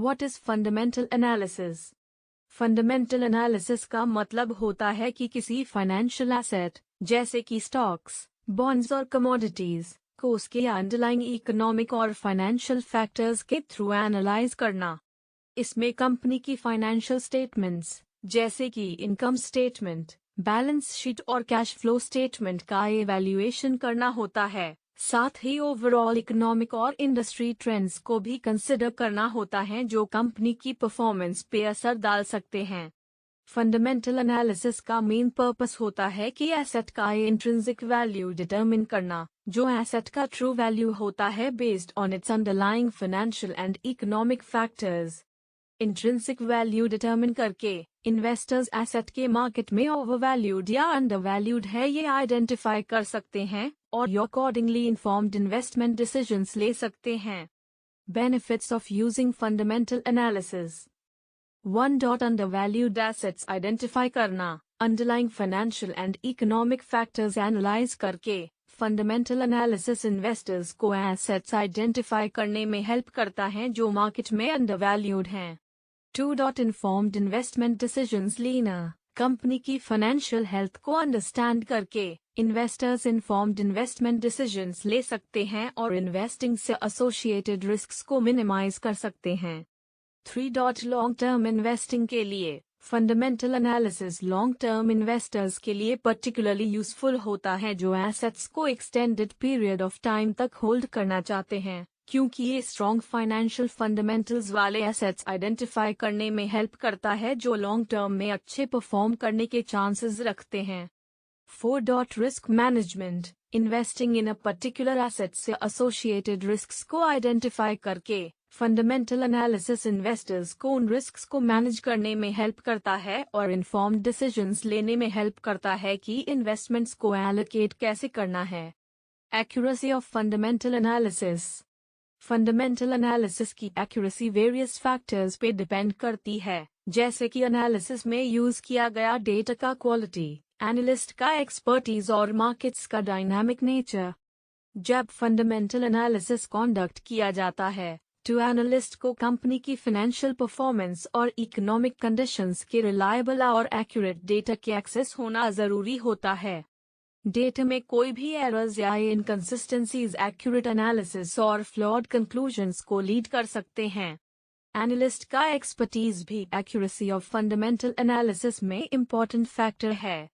What is fundamental analysis? Fundamental analysis का मतलब होता है कि किसी फाइनेंशियल एसेट जैसे कि स्टॉक्स, बॉन्ड्स और कमोडिटीज को उसके अंडरलाइंग इकोनॉमिक और फाइनेंशियल फैक्टर्स के थ्रू एनालाइज करना। इसमें कंपनी की फाइनेंशियल स्टेटमेंट्स जैसे कि इनकम स्टेटमेंट, बैलेंस शीट और कैश फ्लो स्टेटमेंट का इवैल्यूएशन करना होता है। साथ ही ओवरऑल इकोनॉमिक और इंडस्ट्री ट्रेंड्स को भी कंसिडर करना होता है जो कंपनी की परफॉर्मेंस पे असर डाल सकते हैं। फंडामेंटल एनालिसिस का मेन पर्पस होता है कि एसेट का इंट्रिंसिक वैल्यू डिटरमिन करना, जो एसेट का ट्रू वैल्यू होता है based on it's underlying financial and economic factors. Intrinsic value determine करके इन्वेस्टर्स एसेट के मार्केट में ओवरवैल्यूड या अंडरवैल्यूड है ये आइडेंटिफाई कर सकते हैं और अकॉर्डिंगली इन्फॉर्म्ड इन्वेस्टमेंट डिसीजंस ले सकते हैं। Benefits of using fundamental analysis. 1. Undervalued assets identify करना। Underlying financial and economic factors analyse करके फंडामेंटल एनालिसिस इन्वेस्टर्स को एसेट्स आइडेंटिफाई करने में हेल्प करता है जो मार्केट में अंडरवैल्यूड हैं। 2. इन्फॉर्म्ड इन्वेस्टमेंट डिसीजंस लेना। कंपनी की फाइनेंशियल हेल्थ को अंडरस्टैंड करके इन्वेस्टर्स इन्फॉर्म्ड इन्वेस्टमेंट डिसीजंस ले सकते हैं और इन्वेस्टिंग से एसोसिएटेड रिस्क्स को मिनिमाइज कर सकते हैं। 3. लॉन्ग टर्म इन्वेस्टिंग के लिए fundamental analysis long term investors के लिए पर्टिकुलरली यूजफुल होता है जो एसेट्स को एक्सटेंडेड पीरियड ऑफ टाइम तक होल्ड करना चाहते हैं, क्योंकि ये स्ट्रॉन्ग फाइनेंशियल फंडामेंटल्स वाले एसेट्स आइडेंटिफाई करने में हेल्प करता है जो लॉन्ग टर्म में अच्छे परफॉर्म करने के चांसेस रखते हैं। 4. Risk management. Investing in a particular asset से एसोसिएटेड रिस्क्स को आइडेंटिफाई करके फंडामेंटल एनालिसिस इन्वेस्टर्स को उन रिस्क्स को मैनेज करने में हेल्प करता है और इन्फॉर्म्ड डिसीजंस लेने में हेल्प करता है कि इन्वेस्टमेंट्स को एलोकेट कैसे करना है। Accuracy of fundamental analysis. Fundamental analysis की एक्यूरेसी वेरियस फैक्टर्स पे डिपेंड करती है, जैसे कि एनालिसिस में यूज किया गया डेटा का क्वालिटी, एनालिस्ट का एक्सपर्टीज और मार्केट्स का डायनामिक नेचर। जब फंडामेंटल एनालिसिस कंडक्ट किया जाता है तो एनालिस्ट को कंपनी की फाइनेंशियल परफॉर्मेंस और इकोनॉमिक कंडीशंस के रिलायबल और एक्यूरेट डेटा के एक्सेस होना जरूरी होता है। डेटा में कोई भी एरर्स या इनकंसिस्टेंसीज एक्यूरेट एनालिसिस और फ्लॉड कंक्लूजन्स को लीड कर सकते हैं। एनालिस्ट का एक्सपर्टीज भी एक्यूरेसी ऑफ फंडामेंटल एनालिसिस में इम्पोर्टेंट फैक्टर है।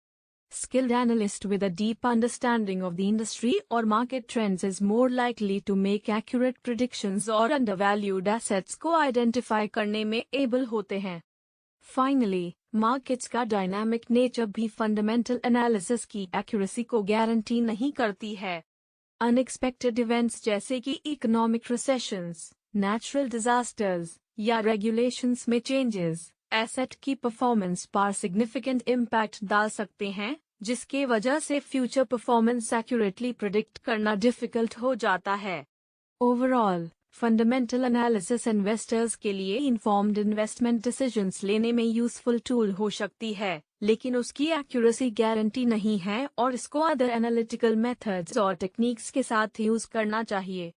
Skilled analyst with a deep understanding of the industry or market trends is more likely to make accurate predictions और undervalued assets को identify करने में able होते हैं। Finally, markets का dynamic nature भी fundamental analysis की accuracy को guarantee नहीं करती है। Unexpected events जैसे कि economic recessions, natural disasters या regulations में changes एसेट की परफॉर्मेंस पर सिग्निफिकेंट इम्पैक्ट डाल सकते हैं, जिसके वजह से फ्यूचर परफॉर्मेंस एक्यूरेटली प्रिडिक्ट करना डिफिकल्ट हो जाता है। ओवरऑल, फंडामेंटल एनालिसिस इन्वेस्टर्स के लिए इन्फॉर्म्ड इन्वेस्टमेंट डिसीजंस लेने में यूजफुल टूल हो सकती है, लेकिन उसकी एक्यूरेसी गारंटी नहीं है और इसको अदर एनालिटिकल मेथड्स और टेक्निक्स के साथ यूज करना चाहिए।